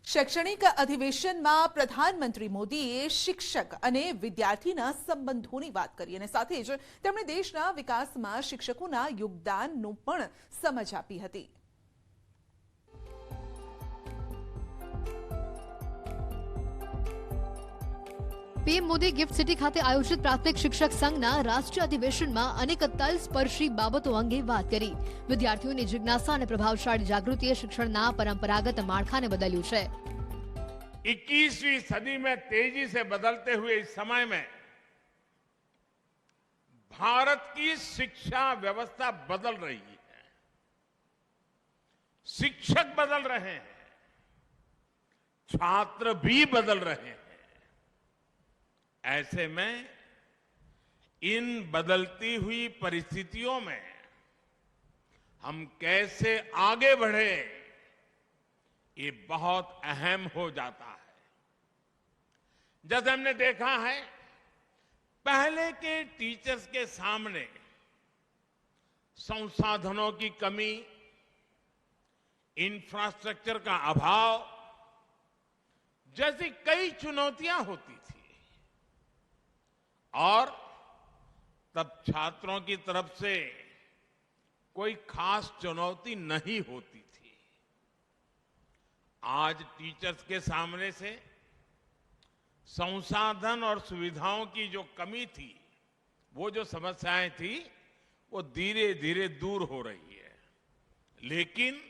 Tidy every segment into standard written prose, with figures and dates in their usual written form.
શૈક્ષણિક અધિવેશનમાં પ્રધાનમંત્રી મોદીએ શિક્ષક અને વિદ્યાર્થીના સંબંધોની વાત કરી અને સાથે જ તેમણે દેશના વિકાસમાં શિક્ષકોના યોગદાનનો પણ સમજ આપી હતી। पीएम मोदी गिफ्ट सिटी खाते आयोजित प्राथमिक शिक्षक संघना राष्ट्रीय अधिवेशन में अनेक तलस्पर्शी बाबतों अंगे बात करी। विद्यार्थियों जिज्ञासा और प्रभावशाળી जागृतिए शिक्षणना परंपरागत माળખાને बदल्યું છે। 21वीं सदी में तेजी से बदलते हुए इस समय में भारत की शिक्षा व्यवस्था बदल रही है, शिक्षक बदल रहे हैं, छात्र भी बदल रहे हैं। ऐसे में इन बदलती हुई परिस्थितियों में हम कैसे आगे बढ़े, ये बहुत अहम हो जाता है। जैसे हमने देखा है, पहले के टीचर्स के सामने संसाधनों की कमी, इंफ्रास्ट्रक्चर का अभाव जैसी कई चुनौतियां होती थी और तब छात्रों की तरफ से कोई खास चुनौती नहीं होती थी। आज टीचर्स के सामने से संसाधन और सुविधाओं की जो कमी थी, वो जो समस्याएं थी, वो धीरे धीरे दूर हो रही है। लेकिन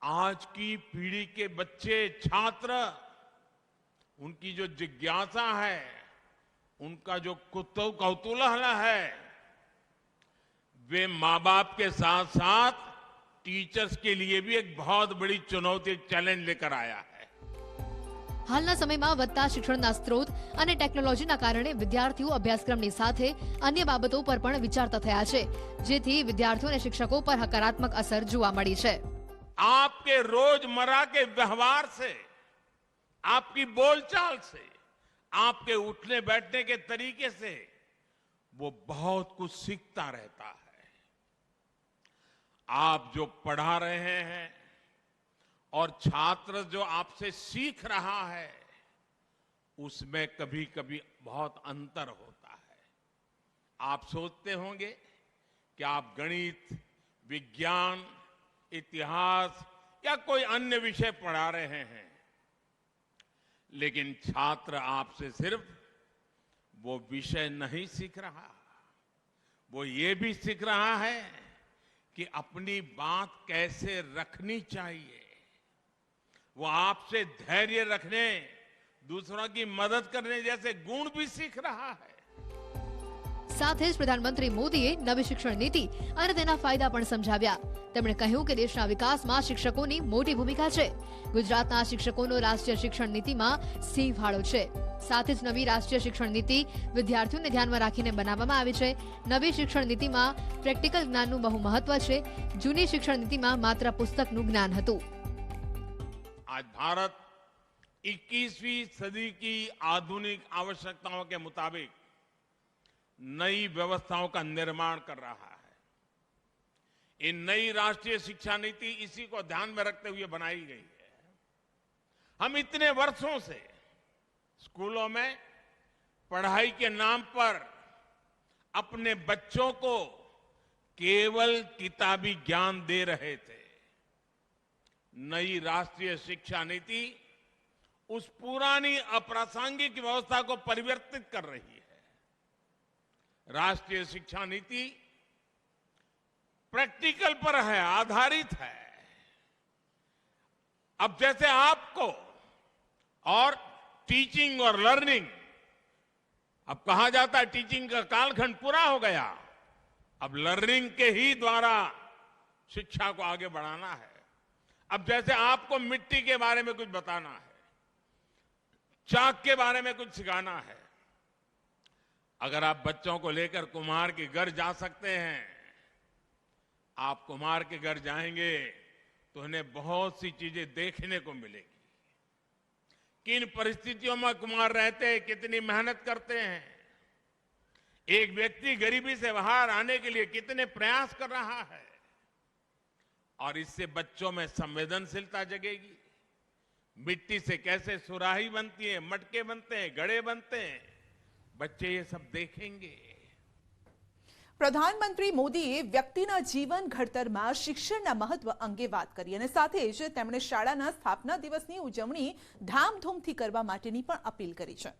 आज की पीढ़ी के बच्चे, छात्र, उनकी जो जिज्ञासा है, उनका जो कौतूहल है, वे मां बाप के साथ साथ टीचर्स के लिए भी एक बहुत बड़ी चुनौती, चैलेंज लेकर आया है। हालना समयમાં વધતા શિક્ષણના સ્ત્રોત અને ટેકનોલોજીના કારણે વિદ્યાર્થીઓ અભ્યાસક્રમની સાથે અન્ય બાબતો પર પણ વિચારતા થયા છે, જેથી વિદ્યાર્થીઓ અને શિક્ષકો પર હકારાત્મક અસર જોવા મળી છે। आपके रोजमर्रा के व्यवहार से, आपकी बोलचाल से, आपके उठने बैठने के तरीके से वो बहुत कुछ सीखता रहता है। आप जो पढ़ा रहे हैं और छात्र जो आपसे सीख रहा है, उसमें कभी कभी बहुत अंतर होता है। आप सोचते होंगे कि आप गणित, विज्ञान, इतिहास या कोई अन्य विषय पढ़ा रहे हैं, लेकिन छात्र आपसे सिर्फ वो विषय नहीं सीख रहा, वो ये भी सीख रहा है कि अपनी बात कैसे रखनी चाहिए। वो आपसे धैर्य रखने, दूसरों की मदद करने जैसे गुण भी सीख रहा है। સાથે જ પ્રધાનમંત્રી મોદીએ નવી શિક્ષણ નીતિ અને તેના ફાયદા પણ સમજાવ્યા। તેમણે કહ્યું કે દેશના વિકાસમાં શિક્ષકોની મોટી ભૂમિકા છે। ગુજરાતના શિક્ષકોનો રાષ્ટ્રીય શિક્ષણ નીતિમાં સિંહ ફાળો છે। સાથે જ નવી રાષ્ટ્રીય शिक्षण नीति विद्यार्थीઓને ધ્યાનમાં રાખીને બનાવવામાં આવી છે। નવી શિક્ષણ નીતિમાં પ્રેક્ટિકલ જ્ઞાનનું બહુ મહત્વ છે। જૂની શિક્ષણ નીતિમાં માત્ર પુસ્તકનું જ્ઞાન હતું। आज भारत 21वीं सदी की आधुनिक आवश्यकताओं के मुताबिक नई व्यवस्थाओं का निर्माण कर रहा है। इन नई राष्ट्रीय शिक्षा नीति इसी को ध्यान में रखते हुए बनाई गई है। हम इतने वर्षों से स्कूलों में पढ़ाई के नाम पर अपने बच्चों को केवल किताबी ज्ञान दे रहे थे। नई राष्ट्रीय शिक्षा नीति उस पुरानी अप्रासंगिक व्यवस्था को परिवर्तित कर रही है। राष्ट्रीय शिक्षा नीति प्रैक्टिकल पर है, आधारित है। अब जैसे आपको और टीचिंग और लर्निंग, अब कहा जाता है टीचिंग का कालखंड पूरा हो गया, अब लर्निंग के ही द्वारा शिक्षा को आगे बढ़ाना है। अब जैसे आपको मिट्टी के बारे में कुछ बताना है, चाक के बारे में कुछ सिखाना है, अगर आप बच्चों को लेकर कुम्हार के घर जा सकते हैं, आप कुम्हार के घर जाएंगे तो उन्हें बहुत सी चीजें देखने को मिलेगी। किन परिस्थितियों में कुम्हार रहते हैं, कितनी मेहनत करते हैं, एक व्यक्ति गरीबी से बाहर आने के लिए कितने प्रयास कर रहा है, और इससे बच्चों में संवेदनशीलता जगेगी, मिट्टी से कैसे सुराही बनती है, मटके बनते हैं, घड़े बनते हैं, बच्चे ये सब देखेंगे। પ્રધાનમંત્રી મોદીએ વ્યક્તિના જીવન ઘડતરમાં શિક્ષણના મહત્વ અંગે વાત કરી અને સાથે જ તેમણે શાળાના સ્થાપના દિવસની ઉજવણી ધામધૂમથી કરવા માટેની પણ અપીલ કરી છે.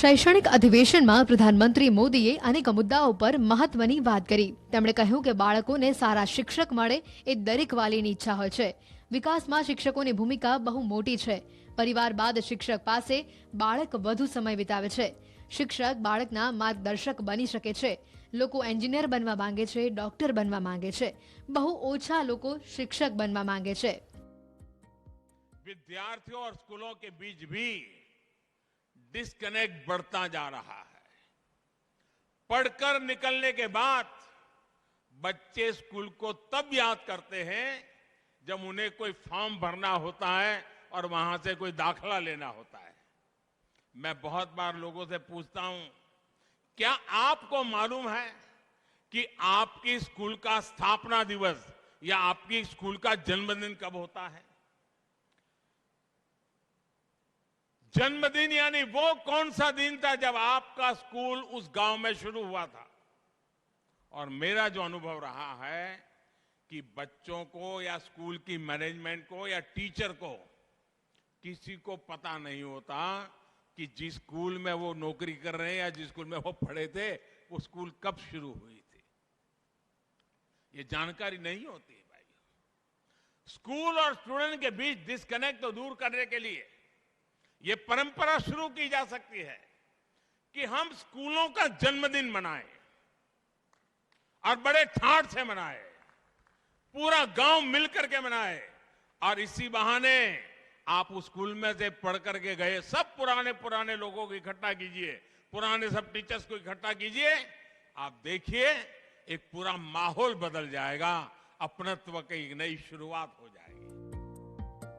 શૈક્ષણિક અધિવેશનમાં પ્રધાનમંત્રી મોદીએ અનેક મુદ્દાઓ પર મહત્વની વાત કરી. તેમણે કહ્યું કે બાળકોને સારા શિક્ષક મળે એ દરેક વાલીની ઈચ્છા હોય છે. વિકાસમાં શિક્ષકોની ભૂમિકા બહુ મોટી છે. પરિવાર બાદ શિક્ષક પાસે બાળક વધુ સમય વિતાવે છે. શિક્ષક બાળકના માર્ગદર્શક બની શકે છે. લોકો એન્જિનિયર બનવા માંગે છે, ડોક્ટર બનવા માંગે છે. બહુ ઓછા લોકો શિક્ષક બનવા માંગે છે. विद्यार्थियों और स्कूलों के बीच भी डिस्कनेक्ट बढ़ता जा रहा है. पढ़कर निकलने के बाद बच्चे स्कूल को तब याद करते हैं जब उन्हें कोई फॉर्म भरना होता है और वहां से कोई दाखला लेना होता है. मैं बहुत बार लोगों से पूछता हूं, क्या आपको मालूम है कि आपकी स्कूल का स्थापना दिवस या आपकी स्कूल का जन्मदिन कब होता है? जन्मदिन यानी वो कौन सा दिन था जब आपका स्कूल उस गांव में शुरू हुआ था. और मेरा जो अनुभव रहा है कि बच्चों को या स्कूल की मैनेजमेंट को या टीचर को किसी को पता नहीं होता कि जिस स्कूल में वो नौकरी कर रहे हैं या जिस स्कूल में वो पढ़े थे वो स्कूल कब शुरू हुई थी. ये जानकारी नहीं होती है भाई. स्कूल और स्टूडेंट के बीच डिस्कनेक्ट तो दूर करने के लिए ये परंपरा शुरू की जा सकती है कि हम स्कूलों का जन्मदिन मनाएं और बड़े ठाठ से मनाएं, पूरा गांव मिलकर के मनाए. और इसी बहाने आप उस स्कूल में से पढ़ करके गए सब पुराने लोगों को इकट्ठा कीजिए, पुराने सब टीचर्स को इकट्ठा कीजिए. आप देखिए एक पूरा माहौल बदल जाएगा, अपनत्व की एक नई शुरुआत हो जाएगी.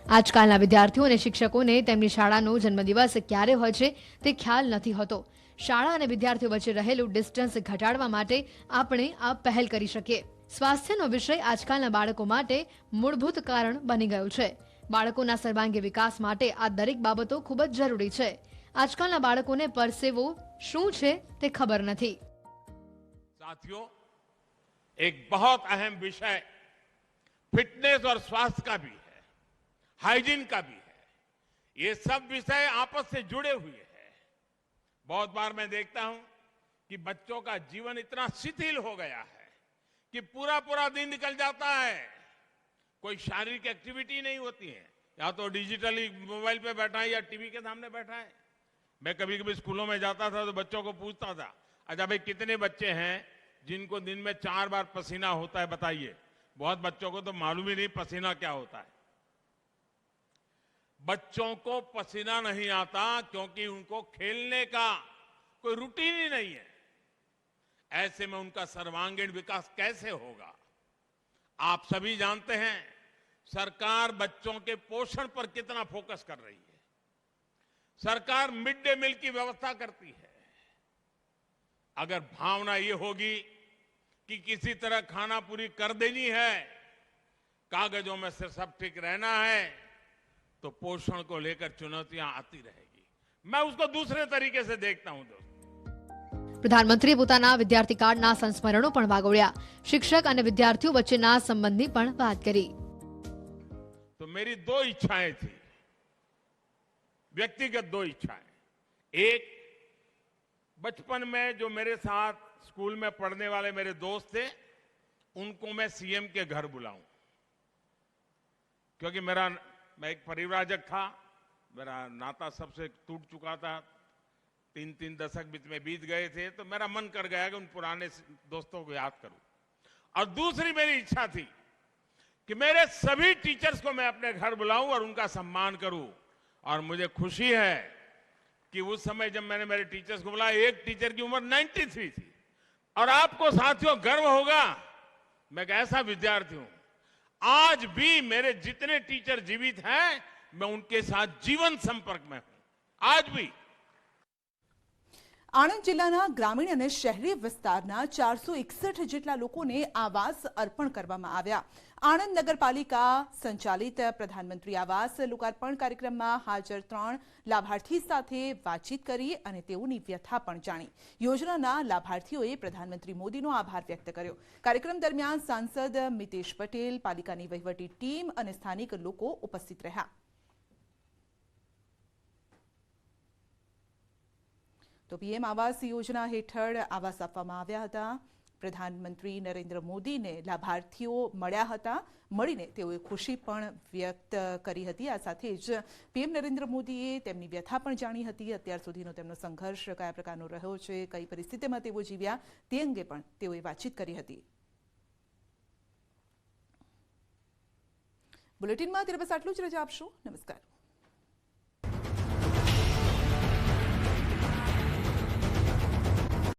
આજકાલના વિદ્યાર્થીઓ અને શિક્ષકોને તેમની શાળાનો જન્મદિવસ ક્યારે હોય છે તે ખ્યાલ નથી હોતો. શાળા અને વિદ્યાર્થીઓ વચ્ચે રહેલું ડિસ્ટન્સ ઘટાડવા માટે આપણે આ પહેલ કરી શકીએ. સ્વાસ્થ્યનો વિષય આજકાલના બાળકો માટે મૂળભૂત કારણ બની ગયું છે. બાળકોના સર્વાંગી વિકાસ માટે આ દરેક બાબતો ખૂબ જ જરૂરી છે. આજકાલના બાળકોને પરસેવો શું છે તે ખબર નથી. साथियों, एक बहुत अहम विषय फिटनेस और स्वास्थ्य का भी है, हाइजीन का भी है. ये सब विषय आपस से जुड़े हुए हैं. बहुत बार मैं देखता हूं कि बच्चों का जीवन इतना शिथिल हो गया है कि पूरा दिन निकल जाता है, कोई शारीरिक एक्टिविटी नहीं होती है. या तो डिजिटली मोबाइल पे बैठा है या टीवी के सामने बैठा है. मैं कभी कभी स्कूलों में जाता था तो बच्चों को पूछता था, अच्छा भाई कितने बच्चे हैं जिनको दिन में 4 बार पसीना होता है, बताइए. बहुत बच्चों को तो मालूम ही नहीं पसीना क्या होता है. बच्चों को पसीना नहीं आता क्योंकि उनको खेलने का कोई रूटीन ही नहीं है. ऐसे में उनका सर्वांगीण विकास कैसे होगा? आप सभी जानते हैं सरकार बच्चों के पोषण पर कितना फोकस कर रही है. सरकार मिड डे मील की व्यवस्था करती है. अगर भावना ये होगी कि किसी तरह खाना पूरी कर देनी है, कागजों में से सब ठीक रहना है, तो पोषण को लेकर चुनौतियां आती रहेगी. मैं उसको दूसरे तरीके से देखता हूं दोस्तों. પ્રધાનમંત્રીએ પોતાના વિદ્યાર્થી કાળના સંસ્મરણો પણ વાગોળ્યા. શિક્ષક અને વિદ્યાર્થીઓ વચ્ચેના સંબંધની પણ વાત કરી. तो मेरी 2 इच्छाएं थी, व्यक्तिगत 2 इच्छाएं. एक, बचपन में जो मेरे साथ स्कूल में पढ़ने वाले मेरे दोस्त थे उनको मैं सीएम के घर बुलाऊं, क्योंकि मैं एक परिव्राजक था, मेरा नाता सबसे टूट चुका था, 3 दशक बीच में बीत गए थे, तो मेरा मन कर गया कि उन पुराने दोस्तों को याद करूं. और दूसरी मेरी इच्छा थी कि मेरे सभी टीचर्स को मैं अपने घर बुलाऊं और उनका सम्मान करूं. और मुझे खुशी है कि उस समय जब मैंने मेरे टीचर्स को बुलाया, एक टीचर की उम्र 93 थी. और आपको साथियों गर्व होगा, मैं एक ऐसा विद्यार्थी हूं, आज भी मेरे जितने टीचर जीवित हैं मैं उनके साथ जीवन संपर्क में हूं. आज भी. આણંદ જિલ્લાના ગ્રામીણ અને શહેરી વિસ્તારના 461 જેટલા લોકોને આવાસ અર્પણ કરવામાં આવ્યા. આણંદ નગરપાલિકા સંચાલિત પ્રધાનમંત્રી આવાસ લોકાર્પણ કાર્યક્રમમાં હાજર 3 લાભાર્થી સાથે વાતચીત કરી અને તેઓની વ્યથા પણ જાણી. યોજનાના લાભાર્થીઓએ પ્રધાનમંત્રી મોદીનો આભાર વ્યક્ત કર્યો. કાર્યક્રમ દરમિયાન સાંસદ મિતેશ પટેલ, પાલિકાની વહીવટી ટીમ અને સ્થાનિક લોકો ઉપસ્થિત રહ્યા. તો પીએમ આવાસ યોજના હેઠળ આવાસ આપવામાં આવ્યા હતા. પ્રધાનમંત્રી નરેન્દ્ર મોદીને લાભાર્થીઓ મળ્યા હતા. મળીને તેઓએ ખુશી પણ વ્યક્ત કરી હતી. આ સાથે જ પીએમ નરેન્દ્ર મોદીએ તેમની વ્યથા પણ જાણી હતી. અત્યાર સુધીનો તેમનો સંઘર્ષ કયા પ્રકારનો રહ્યો છે, કઈ પરિસ્થિતિમાં તેઓ જીવ્યા, તે અંગે પણ તેઓએ વાતચીત કરી હતી. બુલેટિનમાં અત્યારે બસ આટલું જ. રજા આપશો. નમસ્કાર.